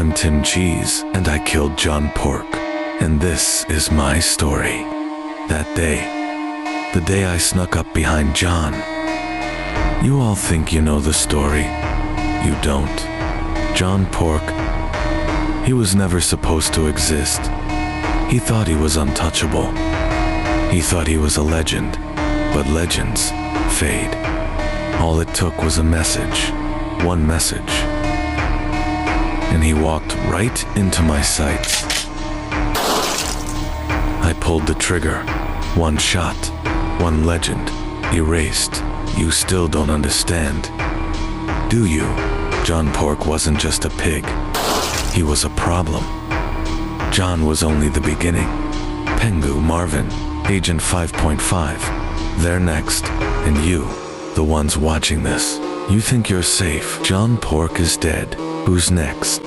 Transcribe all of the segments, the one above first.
I'm Tim Cheese, and I killed John Pork. And this is my story. That day, the day I snuck up behind John. You all think you know the story. You don't. John Pork, he was never supposed to exist. He thought he was untouchable. He thought he was a legend, but legends fade. All it took was a message, one message. And he walked right into my sights. I pulled the trigger. One shot, one legend, erased. You still don't understand, do you? John Pork wasn't just a pig. He was a problem. John was only the beginning. Pengu, Marvin, Agent 5.5. They're next. And you, the ones watching this, you think you're safe. John Pork is dead. Who's next?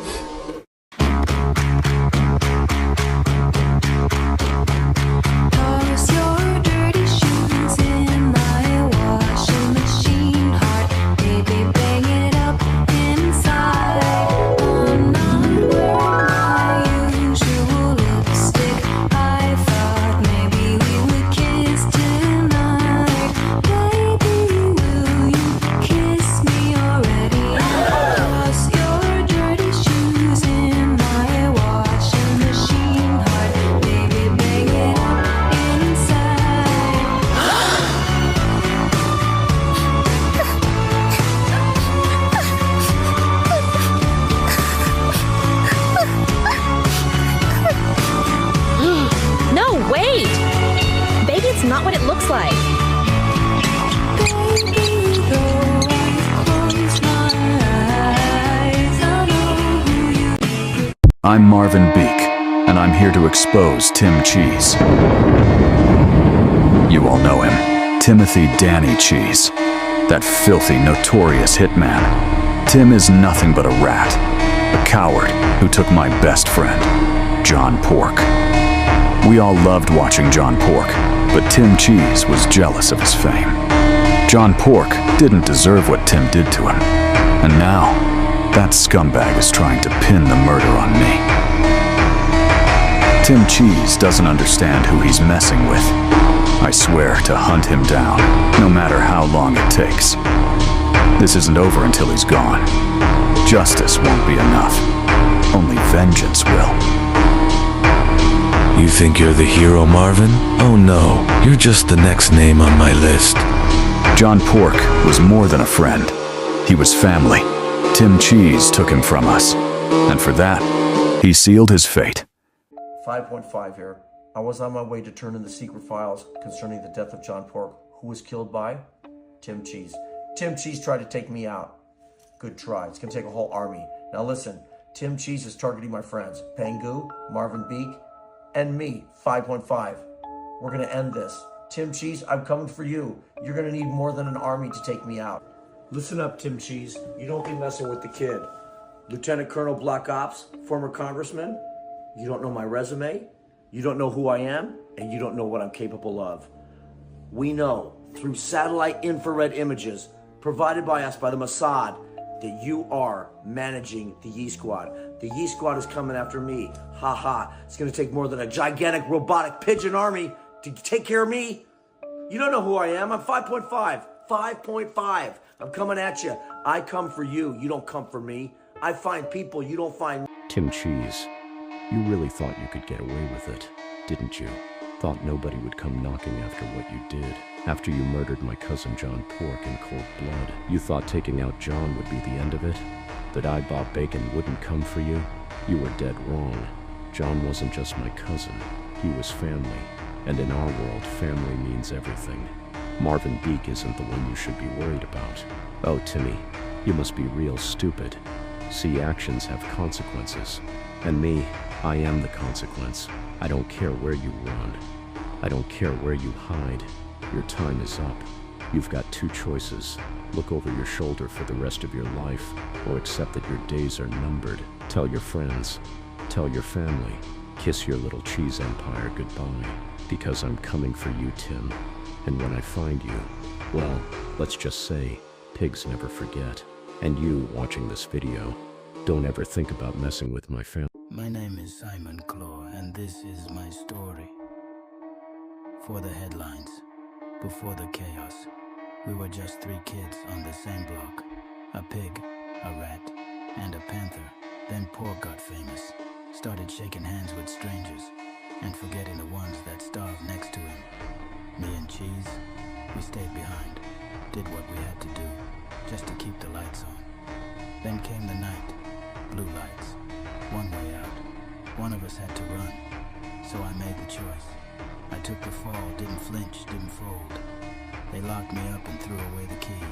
Not what it looks like. I'm Marvin Beak, and I'm here to expose Tim Cheese. You all know him, Timothy Danny Cheese, that filthy, notorious hitman. Tim is nothing but a rat, a coward who took my best friend, John Pork. We all loved watching John Pork, but Tim Cheese was jealous of his fame. John Pork didn't deserve what Tim did to him, and now that scumbag is trying to pin the murder on me. Tim Cheese doesn't understand who he's messing with. I swear to hunt him down, no matter how long it takes. This isn't over until he's gone. Justice won't be enough. Only vengeance will. You think you're the hero, Marvin? Oh no, you're just the next name on my list. John Pork was more than a friend. He was family. Tim Cheese took him from us, and for that, he sealed his fate. 5.5 here. I was on my way to turn in the secret files concerning the death of John Pork, who was killed by Tim Cheese. Tim Cheese tried to take me out. Good try. It's going to take a whole army. Now listen, Tim Cheese is targeting my friends, Pengu, Marvin Beak, and me, 5.5. We're gonna end this. Tim Cheese, I'm coming for you. You're gonna need more than an army to take me out. Listen up, Tim Cheese. You don't be messing with the kid. Lieutenant Colonel Black Ops, former congressman. You don't know my resume. You don't know who I am, and you don't know what I'm capable of. We know through satellite infrared images provided by us by the Mossad that you are managing the Yi Squad. The Yi Squad is coming after me. Ha ha. It's gonna take more than a gigantic robotic pigeon army to take care of me. You don't know who I am. I'm 5.5. 5.5. I'm coming at you. I come for you. You don't come for me. I find people. You don't find... Tim Cheese, you really thought you could get away with it, didn't you? Thought nobody would come knocking after what you did. After you murdered my cousin John Pork in cold blood, you thought taking out John would be the end of it? That I, Bob Bacon, wouldn't come for you? You were dead wrong. John wasn't just my cousin. He was family. And in our world, family means everything. Marvin Beak isn't the one you should be worried about. Oh, Timmy, you must be real stupid. See, actions have consequences. And me, I am the consequence. I don't care where you run. I don't care where you hide. Your time is up. You've got two choices. Look over your shoulder for the rest of your life, or accept that your days are numbered. Tell your friends. Tell your family. Kiss your little cheese empire goodbye. Because I'm coming for you, Tim. And when I find you, well, let's just say, pigs never forget. And you, watching this video, Don't ever think about messing with my family. My name is Simon Claw, and this is my story. For the headlines, before the chaos, we were just 3 kids on the same block. A pig, a rat, and a panther. Then Pork got famous, started shaking hands with strangers, and forgetting the ones that starved next to him. Me and Cheese, we stayed behind, did what we had to do, just to keep the lights on. Then came the night, blue lights, one way out. One of us had to run, so I made the choice. I took the fall, didn't flinch, didn't fold. They locked me up and threw away the key.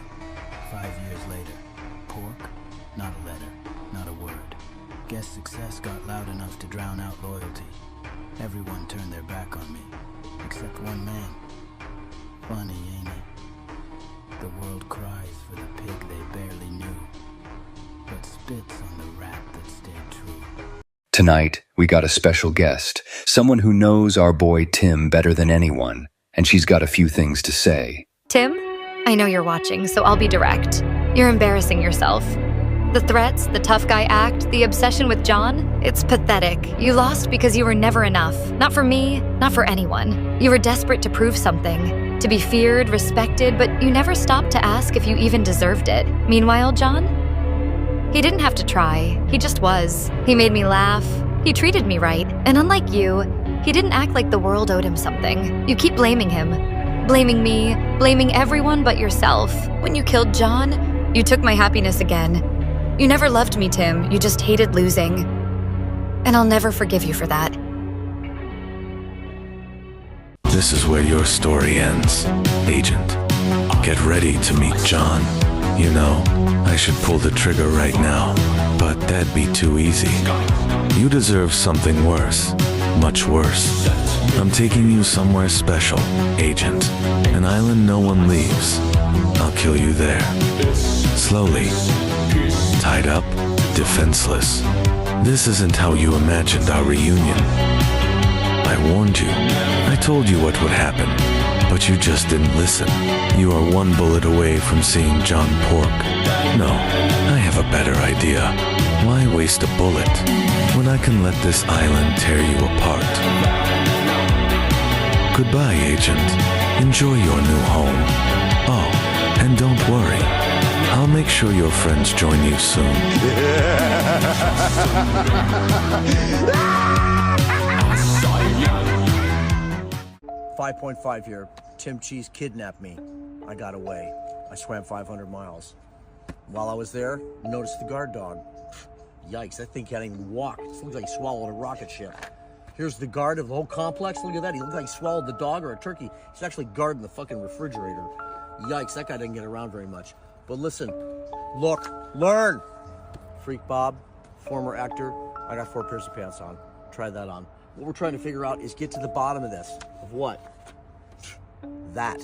5 years later, Pork, not a letter, not a word. Guess success got loud enough to drown out loyalty. Everyone turned their back on me, except one man. Funny, ain't it? The world cries for the pig they barely knew, but spits on the rat that stayed true. Tonight, we got a special guest, someone who knows our boy Tim better than anyone, and she's got a few things to say. Tim, I know you're watching, so I'll be direct. You're embarrassing yourself. The threats, the tough guy act, the obsession with John, it's pathetic. You lost because you were never enough. Not for me, not for anyone. You were desperate to prove something, to be feared, respected, but you never stopped to ask if you even deserved it. Meanwhile, John? He didn't have to try, he just was. He made me laugh, he treated me right, and unlike you, he didn't act like the world owed him something. You keep blaming him. Blaming me, blaming everyone but yourself. When you killed John, you took my happiness again. You never loved me, Tim, you just hated losing. And I'll never forgive you for that. This is where your story ends, Agent. Get ready to meet John. You know, I should pull the trigger right now, but that'd be too easy. You deserve something worse, much worse. I'm taking you somewhere special, Agent. An island no one leaves. I'll kill you there. Slowly. Tied up, defenseless. This isn't how you imagined our reunion. I warned you. I told you what would happen, but you just didn't listen. You are one bullet away from seeing John Pork. No, I have a better idea. Why waste a bullet when I can let this island tear you apart? Goodbye, Agent. Enjoy your new home. Oh, and don't worry. I'll make sure your friends join you soon. 5.5 here. Tim Cheese kidnapped me. I got away. I swam 500 miles. While I was there, noticed the guard dog. Yikes, that thing can't even walk. It looks like he swallowed a rocket ship. Here's the guard of the whole complex. Look at that. He looked like he swallowed the dog or a turkey. He's actually guarding the fucking refrigerator. Yikes, that guy didn't get around very much. But listen, look, learn. Freak Bob, former actor. I got 4 pairs of pants on. Try that on. What we're trying to figure out is get to the bottom of this. Of what? That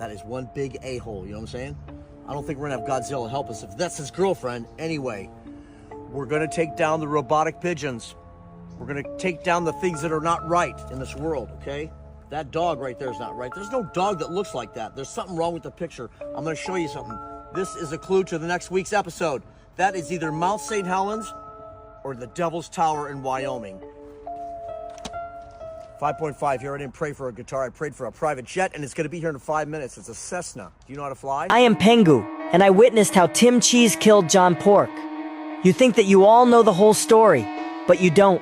is one big a-hole, you know what I'm saying? I don't think we're gonna have Godzilla help us if that's his girlfriend. Anyway, we're gonna take down the robotic pigeons. We're gonna take down the things that are not right in this world, okay? That dog right there is not right. There's no dog that looks like that. There's something wrong with the picture. I'm gonna show you something. This is a clue to the next week's episode. That is either Mount St. Helens or the Devil's Tower in Wyoming. 5.5 here. I didn't pray for a guitar. I prayed for a private jet, and it's going to be here in 5 minutes. It's a Cessna. Do you know how to fly? I am Pengu, and I witnessed how Tim Cheese killed John Pork. You think that you all know the whole story, but you don't.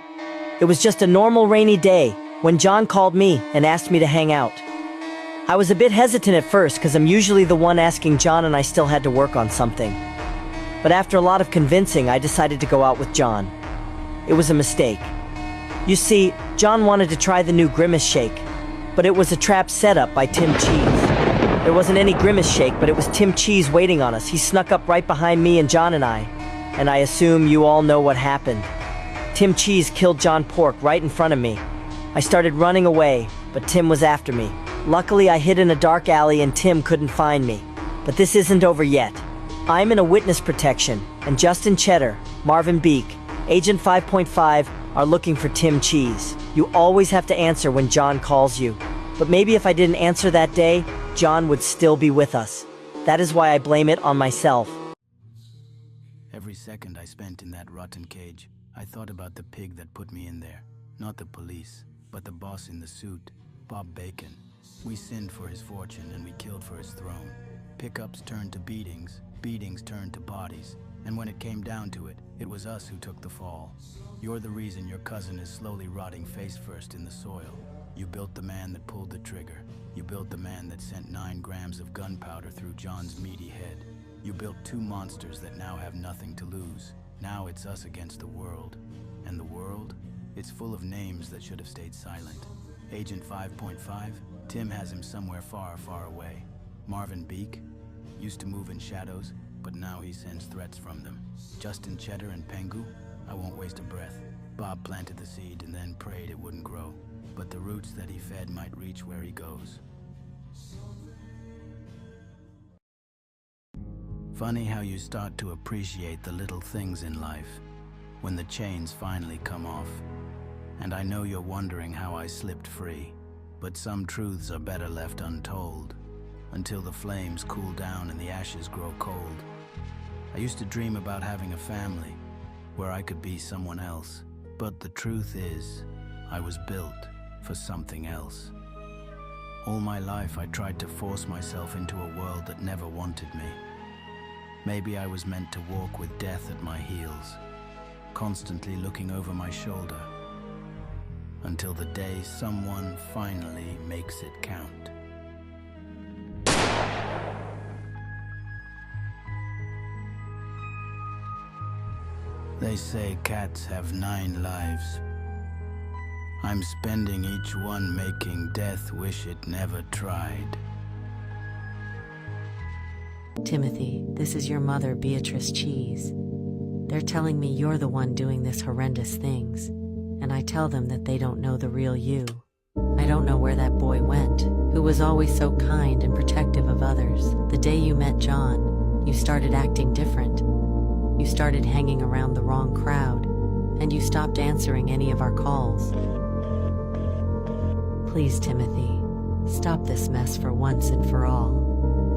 It was just a normal rainy day when John called me and asked me to hang out. I was a bit hesitant at first because I'm usually the one asking John and I still had to work on something. But after a lot of convincing, I decided to go out with John. It was a mistake. You see, John wanted to try the new Grimace Shake, but it was a trap set up by Tim Cheese. There wasn't any Grimace Shake, but it was Tim Cheese waiting on us. He snuck up right behind me and John and I assume you all know what happened. Tim Cheese killed John Pork right in front of me. I started running away, but Tim was after me. Luckily, I hid in a dark alley and Tim couldn't find me. But this isn't over yet. I'm in a witness protection, and Justin Cheddar, Marvin Beak, Agent 5.5 are looking for Tim Cheese. You always have to answer when John calls you. But maybe if I didn't answer that day, John would still be with us. That is why I blame it on myself. Every second I spent in that rotten cage, I thought about the pig that put me in there. Not the police, but the boss in the suit, Bob Bacon. We sinned for his fortune and we killed for his throne. Pickups turned to beatings, beatings turned to bodies, and when it came down to it, it was us who took the fall. You're the reason your cousin is slowly rotting face first in the soil. You built the man that pulled the trigger. You built the man that sent 9 grams of gunpowder through John's meaty head. You built 2 monsters that now have nothing to lose. Now it's us against the world. And the world? It's full of names that should have stayed silent. Agent 5.5? Tim has him somewhere far, far away. Marvin Beek? Used to move in shadows, but now he sends threats from them. Justin Cheddar and Pengu? I won't waste a breath. Bob planted the seed and then prayed it wouldn't grow. But the roots that he fed might reach where he goes. Funny how you start to appreciate the little things in life when the chains finally come off. And I know you're wondering how I slipped free, but some truths are better left untold until the flames cool down and the ashes grow cold. I used to dream about having a family where I could be someone else, but the truth is, I was built for something else. All my life I tried to force myself into a world that never wanted me. Maybe I was meant to walk with death at my heels, constantly looking over my shoulder, until the day someone finally makes it count. They say cats have 9 lives. I'm spending each one making death wish it never tried. Timothy, this is your mother, Beatrice Cheese. They're telling me you're the one doing this horrendous things, and I tell them that they don't know the real you. I don't know where that boy went, who was always so kind and protective of others. The day you met John, you started acting different. You started hanging around the wrong crowd, and you stopped answering any of our calls. Please, Timothy, stop this mess for once and for all.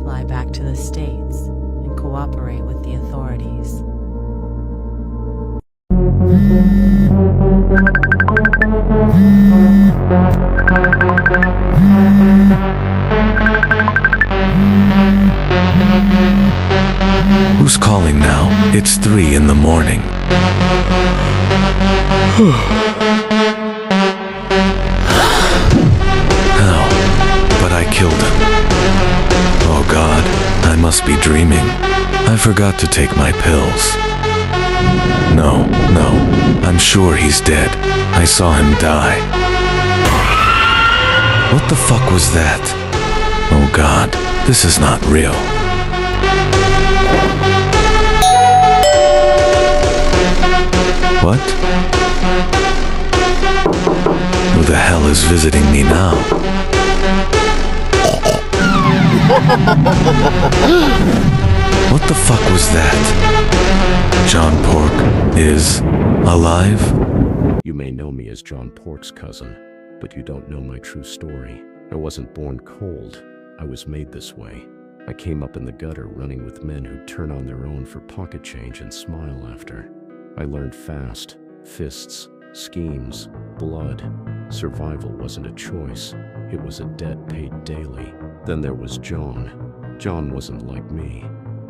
Fly back to the States and cooperate with the authorities. Who's calling now? It's 3 in the morning. How? But I killed him. Oh God, I must be dreaming. I forgot to take my pills. No, I'm sure he's dead. I saw him die. What the fuck was that? Oh God, this is not real. What? Who the hell is visiting me now? What the fuck was that? John Pork is alive? You may know me as John Pork's cousin, but you don't know my true story. I wasn't born cold. I was made this way. I came up in the gutter running with men who turn on their own for pocket change and smile after. I learned fast. Fists, schemes, blood. Survival wasn't a choice. It was a debt paid daily. Then there was John. John wasn't like me.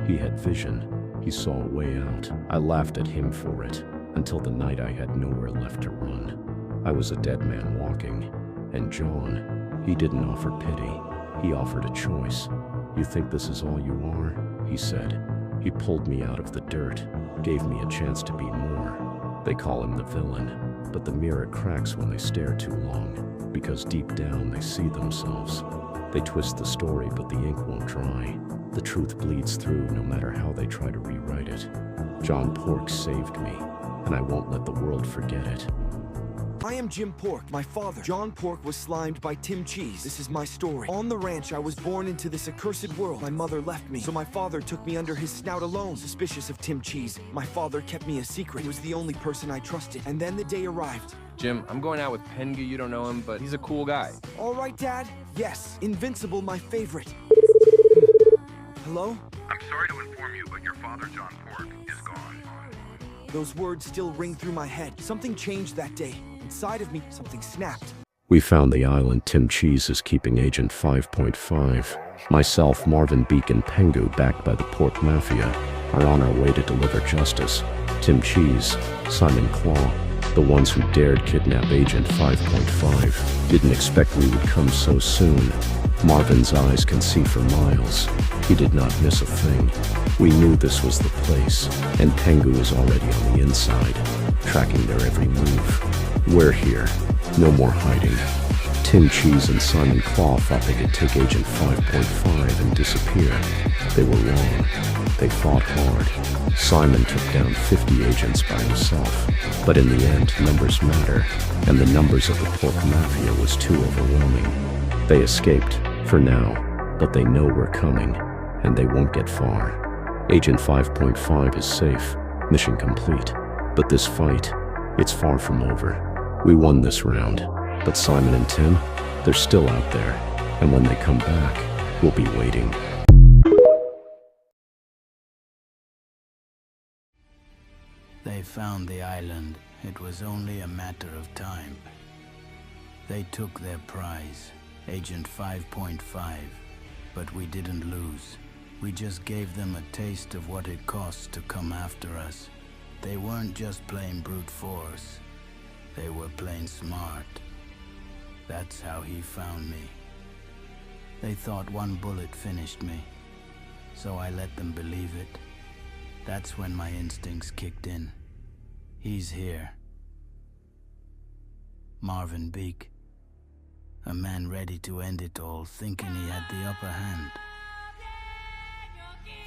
He had vision. He saw a way out. I laughed at him for it, until the night I had nowhere left to run. I was a dead man walking. And John, he didn't offer pity. He offered a choice. You think this is all you are? He said. He pulled me out of the dirt, gave me a chance to be more. They call him the villain, but the mirror cracks when they stare too long, because deep down they see themselves. They twist the story, but the ink won't dry. The truth bleeds through no matter how they try to rewrite it. John Pork saved me, and I won't let the world forget it. I am Jim Pork. My father, John Pork, was slimed by Tim Cheese. This is my story. On the ranch, I was born into this accursed world. My mother left me, so my father took me under his snout alone. Suspicious of Tim Cheese, my father kept me a secret. He was the only person I trusted. And then the day arrived. Jim, I'm going out with Pengu. You don't know him, but he's a cool guy. All right, Dad. Yes, Invincible, my favorite. Hello? I'm sorry to inform you, but your father, John Pork, is gone. Those words still ring through my head. Something changed that day. Inside of me, something snapped. We found the island Tim Cheese is keeping Agent 5.5. Myself, Marvin Beak, and Pengu, backed by the Pork Mafia, are on our way to deliver justice. Tim Cheese, Simon Claw, the ones who dared kidnap Agent 5.5, didn't expect we would come so soon. Marvin's eyes can see for miles. He did not miss a thing. We knew this was the place, and Pengu is already on the inside, tracking their every move. We're here. No more hiding. Tim Cheese and Simon Claw thought they could take Agent 5.5 and disappear. They were wrong. They fought hard. Simon took down 50 agents by himself. But in the end, numbers matter, and the numbers of the Pork Mafia was too overwhelming. They escaped, for now, but they know we're coming, and they won't get far. Agent 5.5 is safe, mission complete. But this fight, it's far from over. We won this round, but Simon and Tim, they're still out there, and when they come back, we'll be waiting. They found the island. It was only a matter of time. They took their prize, Agent 5.5, but we didn't lose. We just gave them a taste of what it costs to come after us. They weren't just playing brute force. They were playing smart. That's how he found me. They thought one bullet finished me, so I let them believe it. That's when my instincts kicked in. He's here. Marvin Beak. A man ready to end it all, thinking he had the upper hand.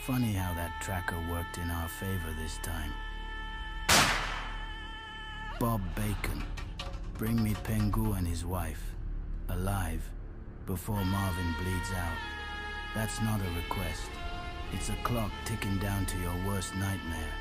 Funny how that tracker worked in our favor this time. Bob Bacon. Bring me Pengu and his wife. Alive, before Marvin bleeds out. That's not a request. It's a clock ticking down to your worst nightmare.